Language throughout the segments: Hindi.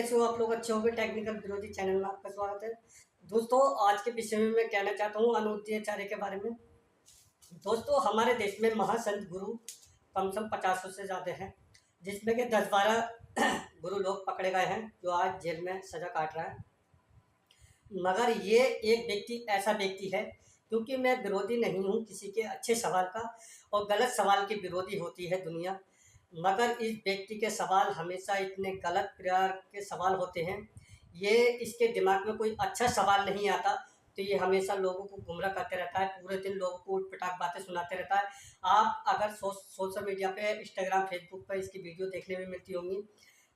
कैसे हो आप लोग? अच्छे होंगे। टेक्निकल विरोधी चैनल में आपका स्वागत है। दोस्तों, आज के विषय में मैं कहना चाहता हूँ अनुद्याचार्य के बारे में। दोस्तों, हमारे देश में महासंत गुरु कम से कम 50 से ज़्यादा हैं, जिसमें कि 10-12 गुरु लोग पकड़े गए हैं जो आज जेल में सज़ा काट रहा है। मगर ये एक व्यक्ति ऐसा व्यक्ति है, क्योंकि मैं विरोधी नहीं हूँ किसी के अच्छे सवाल का, और गलत सवाल की विरोधी होती है दुनिया। मगर इस व्यक्ति के सवाल हमेशा इतने गलत प्रकार के सवाल होते हैं, ये इसके दिमाग में कोई अच्छा सवाल नहीं आता, तो ये हमेशा लोगों को गुमराह करते रहता है, पूरे दिन लोगों को उटपटांग बातें सुनाते रहता है। आप अगर सोशल मीडिया पे, इंस्टाग्राम, फेसबुक पर इसकी वीडियो देखने में मिलती होंगी,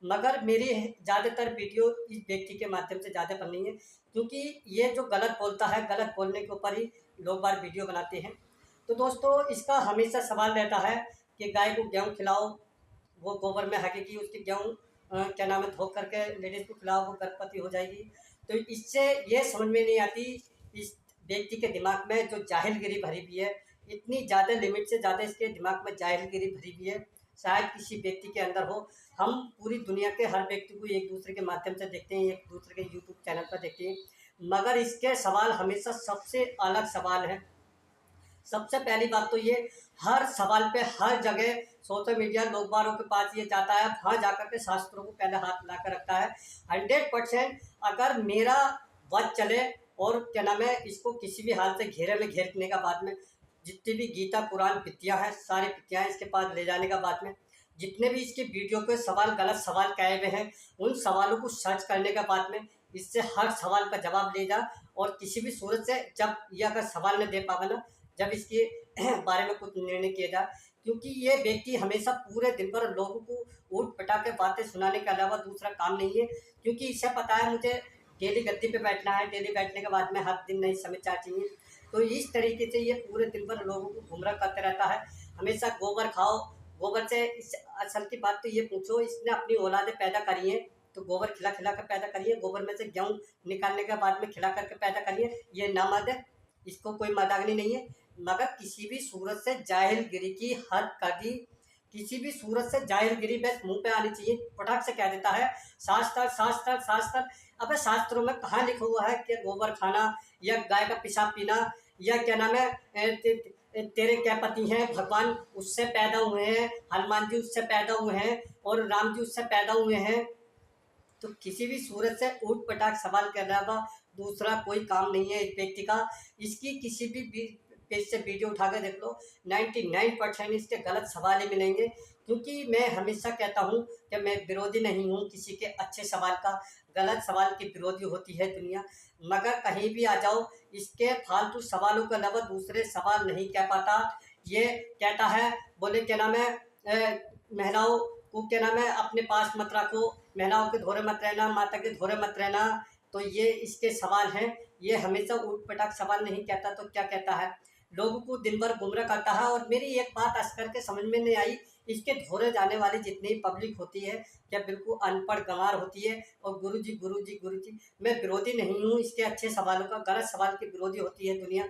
मगर मेरी ज़्यादातर वीडियो इस व्यक्ति के माध्यम से ज़्यादा बननी है, क्योंकि ये जो गलत बोलता है, गलत बोलने के ऊपर ही लोग बार वीडियो बनाते हैं। तो दोस्तों, इसका हमेशा सवाल रहता है कि गाय को गेहूँ खिलाओ, वो गोबर में हगेगी, उसकी गेहूँ क्या नाम है धो करके लेडीज़ को खिलाओ, वो गर्भवती हो जाएगी। तो इससे ये समझ में नहीं आती इस व्यक्ति के दिमाग में जो जाहिलगिरी भरी हुई है, इतनी ज़्यादा लिमिट से ज़्यादा इसके दिमाग में जाहिलगिरी भरी हुई है, शायद किसी व्यक्ति के अंदर हो। हम पूरी दुनिया के हर व्यक्ति को एक दूसरे के माध्यम से देखते हैं, एक दूसरे के यूट्यूब चैनल पर देखते हैं, मगर इसके सवाल हमेशा सबसे अलग सवाल है। सबसे पहली बात तो ये, हर सवाल पे हर जगह सोशल मीडिया लोग बारों के पास ये जाता है, वहाँ जाकर के शास्त्रों को पहले हाथ ला कर रखता है। 100% अगर मेरा वध चले और क्या नाम है, इसको किसी भी हाल से घेरे में घेरने का बाद में, जितनी भी गीता पुराण विद्या है, सारी विद्याएँ इसके पास ले जाने का बाद में, जितने भी इसकी वीडियो पे सवाल गलत सवाल कहे हुए हैं, उन सवालों को सर्च करने के बाद में इससे हर सवाल का जवाब ले जा, और किसी भी सूरत से जब यह अगर सवाल न दे पावे ना, जब इसके बारे में कुछ निर्णय किया जाए, क्योंकि ये व्यक्ति हमेशा पूरे दिन भर लोगों को ऊट पटांग के बातें सुनाने के अलावा दूसरा काम नहीं है। क्योंकि इसे पता है मुझे डेली गद्दी पे बैठना है, डेली बैठने के बाद में हर दिन नई समाचार चाहिए। तो इस तरीके से ये पूरे दिन भर लोगों को गुमराह करते रहता है। हमेशा गोबर खाओ, गोबर से असल की बात तो ये पूछो, इसने अपनी औलादें पैदा करी हैं तो गोबर खिला खिला कर पैदा करिए, गोबर में से गेहूँ निकालने के बाद में खिला करके पैदा करिए, ये नामर्द है, इसको कोई मजाकनी नहीं है। मगर किसी भी सूरत से जाहिलगिरी की हद कर दी, किसी भी सूरत से जाहिलगिरी बस मुंह पे आनी चाहिए। पटाख से कह देता है शास्त्र शास्त्र शास्त्र। अबे शास्त्रों में कहाँ लिखा हुआ है कि गोबर खाना या गाय का पेशाब पीना या क्या नाम है तेरे क्या पति हैं भगवान उससे पैदा हुए हैं, हनुमान जी उससे पैदा हुए हैं और राम जी उससे पैदा हुए हैं। तो किसी भी सूरत से ऊट पटाख सवाल के अलावा दूसरा कोई काम नहीं है इस व्यक्ति का। इसकी किसी भी पेज से वीडियो उठा कर देख लो, 99% इसके गलत सवाल ही मिलेंगे। क्योंकि मैं हमेशा कहता हूँ कि मैं विरोधी नहीं हूँ किसी के अच्छे सवाल का, गलत सवाल की विरोधी होती है दुनिया। मगर कहीं भी आ जाओ, इसके फालतू सवालों के अलावा दूसरे सवाल नहीं कह पाता। ये कहता है, बोले क्या नाम है महिलाओं को क्या नाम है अपने पास मत रखो, महिलाओं के धोरे मत रहना, माता के धोरे मत रहना। तो ये इसके सवाल हैं। ये हमेशा ऊट पटाख सवाल नहीं कहता तो क्या कहता है, लोगों को दिन भर गुमराह करता है। और मेरी एक बात आज करके समझ में नहीं आई, इसके धोरे जाने वाली जितनी पब्लिक होती है क्या बिल्कुल अनपढ़ गंवार होती है। और गुरुजी गुरुजी गुरुजी, मैं विरोधी नहीं हूँ इसके अच्छे सवालों का, गलत सवाल की विरोधी होती है दुनिया।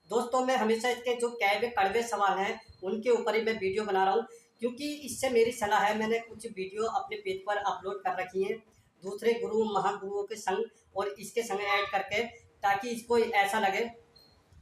दोस्तों, मैं हमेशा इसके जो कैबे कड़वे सवाल हैं उनके ऊपर ही मैं वीडियो बना रहा हूँ, क्योंकि इससे मेरी सलाह है, मैंने कुछ वीडियो अपने पेज पर अपलोड कर रखी हैं दूसरे गुरु महागुरुओं के संग और इसके संग ऐड करके, ताकि इसको ऐसा लगे।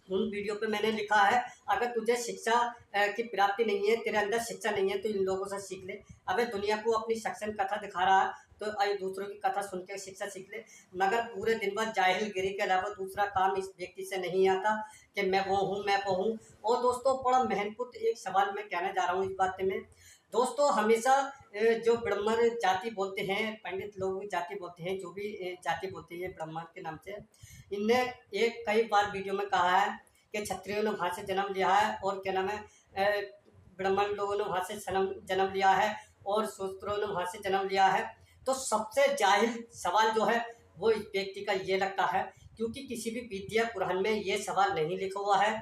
उन वीडियो पे मैंने लिखा है, अगर तुझे शिक्षा की प्राप्ति नहीं है, तेरे अंदर शिक्षा नहीं है, तो इन लोगों से सीख ले। अबे दुनिया को अपनी सक्सेस कथा दिखा रहा है तो आई दूसरों की कथा सुन के शिक्षा सीख ले। मगर पूरे दिन भर जाहिलगिरी के अलावा दूसरा काम इस व्यक्ति से नहीं आता कि मैं वो हूँ मैं वो हूँ। और दोस्तों, बड़ा महत्वपूर्ण एक सवाल मैं कहने जा रहा हूँ इस बात में। दोस्तों, हमेशा जो ब्राह्मण जाति बोलते हैं, पंडित लोग जाति बोलते हैं, जो भी जाति बोलते हैं ब्राह्मण के नाम से, इनने एक कई बार वीडियो में कहा है कि क्षत्रियों ने वहाँ से जन्म लिया है और क्या नाम है ब्राह्मण लोगों ने वहाँ से जन्म लिया है और शूद्रों ने वहाँ से जन्म लिया है। तो सबसे जाहिल सवाल जो है वो इस व्यक्ति का ये लगता है, क्योंकि किसी भी विद्या पुराण में ये सवाल नहीं लिखा हुआ है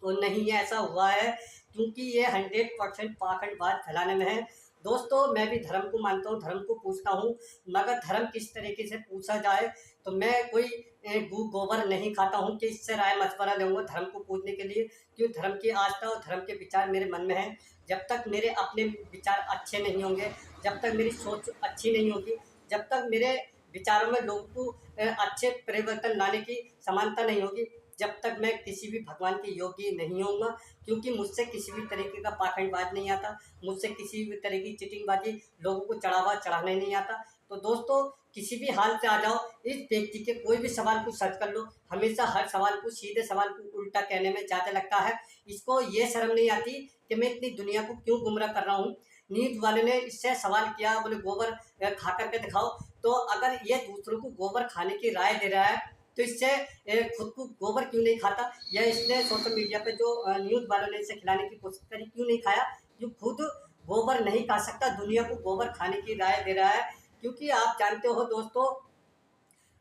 और नहीं ऐसा हुआ है, क्योंकि ये 100% पाखंडवाद फैलाने में है। दोस्तों, मैं भी धर्म को मानता हूँ, धर्म को पूछता हूँ, मगर धर्म किस तरीके से पूछा जाए, तो मैं कोई गोबर नहीं खाता हूँ कि इससे राय मशवरा लूँगा धर्म को पूछने के लिए। क्यों? धर्म की आस्था और धर्म के विचार मेरे मन में हैं। जब तक मेरे अपने विचार अच्छे नहीं होंगे, जब तक मेरी सोच अच्छी नहीं होगी, जब तक मेरे विचारों में लोगों को अच्छे परिवर्तन लाने की समानता नहीं होगी, जब तक मैं किसी भी भगवान के योग्य नहीं होऊंगा। क्योंकि मुझसे किसी भी तरीके का पाखंडबाज नहीं आता, मुझसे किसी भी तरह की चिटिंगबाजी, लोगों को चढ़ावा चढ़ाने नहीं आता। तो दोस्तों, किसी भी हाल से आ जाओ, इस व्यक्ति के कोई भी सवाल को सर्च कर लो, हमेशा हर सवाल को, सीधे सवाल को उल्टा कहने में ज़्यादा लगता है। इसको ये शर्म नहीं आती कि मैं इतनी दुनिया को क्यों गुमराह कर रहा हूँ। नींद वाले ने इससे सवाल किया, बोले गोबर खा करके दिखाओ। तो अगर ये दूसरों को गोबर खाने की राय दे रहा है, तो इससे खुद को गोबर क्यों नहीं खाता, या इसने सोशल मीडिया पे जो न्यूज़ वालों ने इसे खिलाने की कोशिश करी क्यों नहीं खाया, जो खुद गोबर नहीं खा सकता, दुनिया को गोबर खाने की राय दे रहा है। क्योंकि आप जानते हो दोस्तों,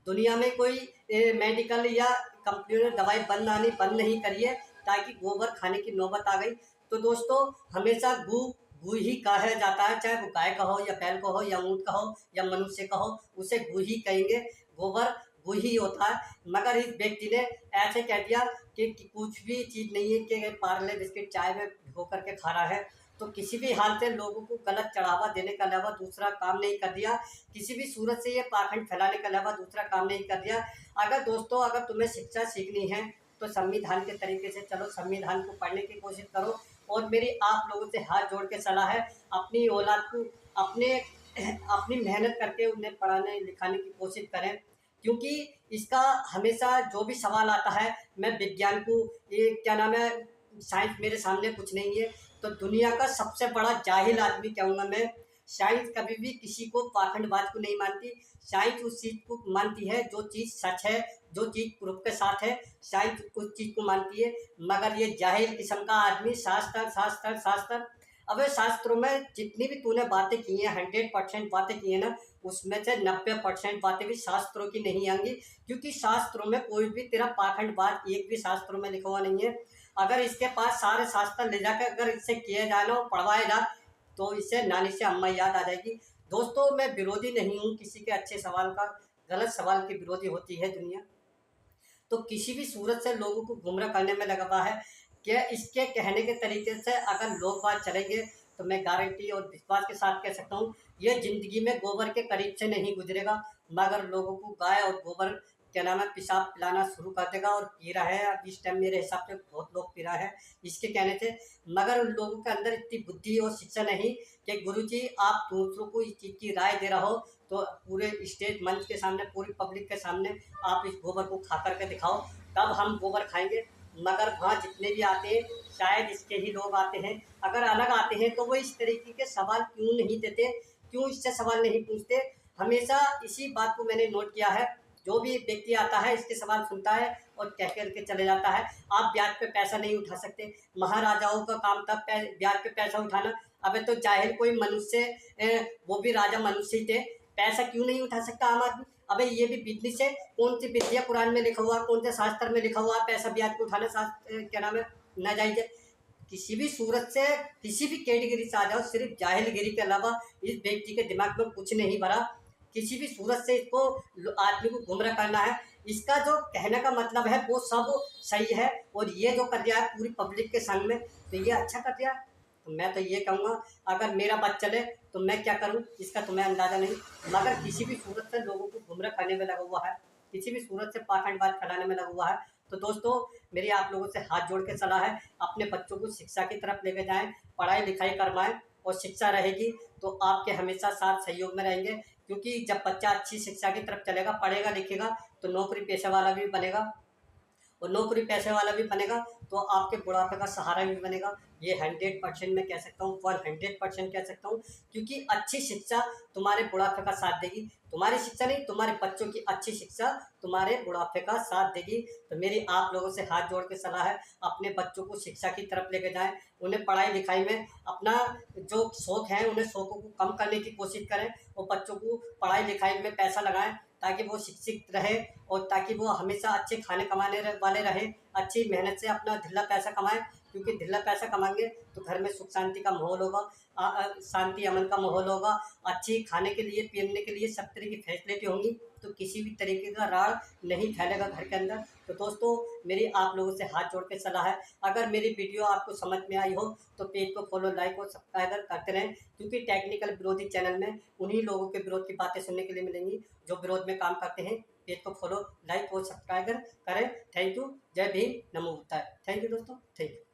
दुनिया में कोई मेडिकल या कंपनियों ने दवाई बंद नहीं करी है ताकि गोबर खाने की नौबत आ गई। तो दोस्तों, हमेशा गू गू ही कहा जाता है, चाहे वो गाय का हो या बैल का हो या ऊँट का हो या मनुष्य का हो, उसे गू ही कहेंगे। गोबर गू ही होता है। मगर इस व्यक्ति ने ऐसे कह दिया कि कुछ भी चीज़ नहीं है, कि पार्ले बिस्किट चाय में भिगो करके खा रहा है। तो किसी भी हाल से लोगों को गलत चढ़ावा देने के अलावा दूसरा काम नहीं कर दिया, किसी भी सूरत से ये पाखंड फैलाने के अलावा दूसरा काम नहीं कर दिया। अगर दोस्तों, अगर तुम्हें शिक्षा सीखनी है तो संविधान के तरीके से चलो, संविधान को पढ़ने की कोशिश करो। और मेरी आप लोगों से हाथ जोड़ के सलाह है, अपनी औलाद को अपनी मेहनत करके उन्हें पढ़ाने लिखाने की कोशिश करें। क्योंकि इसका हमेशा जो भी सवाल आता है, मैं विज्ञान को, ये क्या नाम है, साइंस मेरे सामने कुछ नहीं है, तो दुनिया का सबसे बड़ा जाहिल आदमी कहूँगा मैं। साइंस कभी भी किसी को पाखंडबाज को नहीं मानती। साइंस उस चीज़ को मानती है जो चीज़ सच है, जो चीज़ प्रूफ के साथ है, साइंस उस चीज़ को मानती है। मगर ये जाहिल किस्म का आदमी शास्त्र शास्त्र शास्त्र, अबे शास्त्रों में जितनी भी तूने बातें की हैं, 100% बातें की हैं ना, उसमें से 90% बातें भी शास्त्रों की नहीं आएंगी। क्योंकि शास्त्रों में कोई भी तेरा पाखंडबाज एक भी शास्त्रों में लिखा हुआ नहीं है। अगर इसके पास सारे शास्त्र ले जाकर अगर इससे किए जाए ना, पढ़वाए जाए, तो इससे नानी से अम्मा याद आ जाएगी। दोस्तों, मैं विरोधी नहीं हूँ किसी के अच्छे सवाल का, गलत सवाल की विरोधी होती है दुनिया। तो किसी भी सूरत से लोगों को गुमराह करने में लगा हुआ है कि इसके कहने के तरीके से अगर लोग बात चलेंगे, तो मैं गारंटी और विश्वास के साथ कह सकता हूँ, ये ज़िंदगी में गोबर के करीब से नहीं गुजरेगा। मगर लोगों को गाय और गोबर क्या नाम है पेशाब पिलाना शुरू कर देगा, और पी रहा है अब इस टाइम, मेरे हिसाब से बहुत लोग पी रहा है इसके कहने से। मगर उन लोगों के अंदर इतनी बुद्धि और शिक्षा नहीं कि गुरुजी आप दूसरों को इस चीज़ की राय दे रहा हो, तो पूरे स्टेज मंच के सामने, पूरी पब्लिक के सामने आप इस गोबर को खा करके दिखाओ, तब हम गोबर खाएंगे। मगर वहाँ जितने भी आते हैं, शायद इसके ही लोग आते हैं। अगर अलग आते हैं तो वो इस तरीके के सवाल क्यों नहीं देते, क्यों इससे सवाल नहीं पूछते। हमेशा इसी बात को मैंने नोट किया है, जो भी व्यक्ति आता है इसके सवाल सुनता है और कह करके चले जाता है। आप ब्याज पे पैसा नहीं उठा सकते, महाराजाओं का काम था ब्याज पे पैसा उठाना। अबे तो जाहिल कोई मनुष्य, वो भी राजा मनुष्य थे, पैसा क्यों नहीं उठा सकता आम आदमी। अबे ये भी बिजनेस है, कौन सी विद्या पुराण में लिखा हुआ, कौन से शास्त्र में लिखा हुआ पैसा ब्याज पे उठाना क्या नाम है नाजायज है। किसी भी सूरत से, किसी भी कैटेगरी से आ जाओ, सिर्फ जाहिलगिरी के अलावा इस व्यक्ति के दिमाग में कुछ नहीं भरा। किसी भी सूरत से इसको आदमी को गुमराह करना है, इसका जो कहने का मतलब है वो सब सही है। और ये जो कर दिया है पूरी पब्लिक के संग में, तो ये अच्छा कर दिया। तो मैं तो ये कहूँगा, अगर मेरा बात चले तो मैं क्या करूँ इसका तुम्हें अंदाज़ा नहीं। मगर किसी भी सूरत से लोगों को गुमराह करने में लगा हुआ है, किसी भी सूरत से पाखंडबाज फैलाने में लगा हुआ है। तो दोस्तों, मेरी आप लोगों से हाथ जोड़ के सलाह है, अपने बच्चों को शिक्षा की तरफ लेके जाएं, पढ़ाई लिखाई करवाएं, और शिक्षा रहेगी तो आपके हमेशा साथ सहयोग में रहेंगे। क्योंकि जब बच्चा अच्छी शिक्षा की तरफ चलेगा, पढ़ेगा लिखेगा, तो नौकरी पेशे वाला भी बनेगा, और नौकरी पैसे वाला भी बनेगा, तो आपके बुढ़ापे का सहारा भी बनेगा। ये 100% मैं कह सकता हूँ, 100% कह सकता हूँ। क्योंकि अच्छी शिक्षा तुम्हारे बुढ़ापे का साथ देगी, तुम्हारी शिक्षा नहीं, तुम्हारे बच्चों की अच्छी शिक्षा तुम्हारे बुढ़ापे का साथ देगी। तो मेरी आप लोगों से हाथ जोड़ के सलाह है, अपने बच्चों को शिक्षा की तरफ लेके जाएं, उन्हें पढ़ाई लिखाई में अपना जो शौक़ है, उन्हें शौक़ों को कम करने की कोशिश करें, और बच्चों को पढ़ाई लिखाई में पैसा लगाएं, ताकि वो शिक्षित रहे, और ताकि वो हमेशा अच्छे खाने कमाने वाले रहे, अच्छी मेहनत से अपना ढिल्ला पैसा कमाएं। क्योंकि ढिल्ला पैसा कमाएंगे तो घर में सुख शांति का माहौल होगा, शांति अमन का माहौल होगा, अच्छी खाने के लिए पीने के लिए सब तरह की फैसिलिटी होंगी। तो तो किसी भी तरीके का राड़ नहीं फैलेगा घर के अंदर। तो दोस्तों मेरी आप लोगों से हाथ जोड़ के सलाह है, अगर मेरी वीडियो आपको समझ में आई हो तो पेज को फॉलो, लाइक और सब्सक्राइब करते रहें, क्योंकि टेक्निकल विरोधी चैनल में उन्हीं लोगों के विरोध की बातें सुनने के लिए मिलेंगी जो विरोध में काम करते हैं। पेज को फॉलो, लाइक और सब्सक्राइब करें। Thank you. जय भीम, नमो बुद्धाय। थैंक यू दोस्तों, थैंक यू।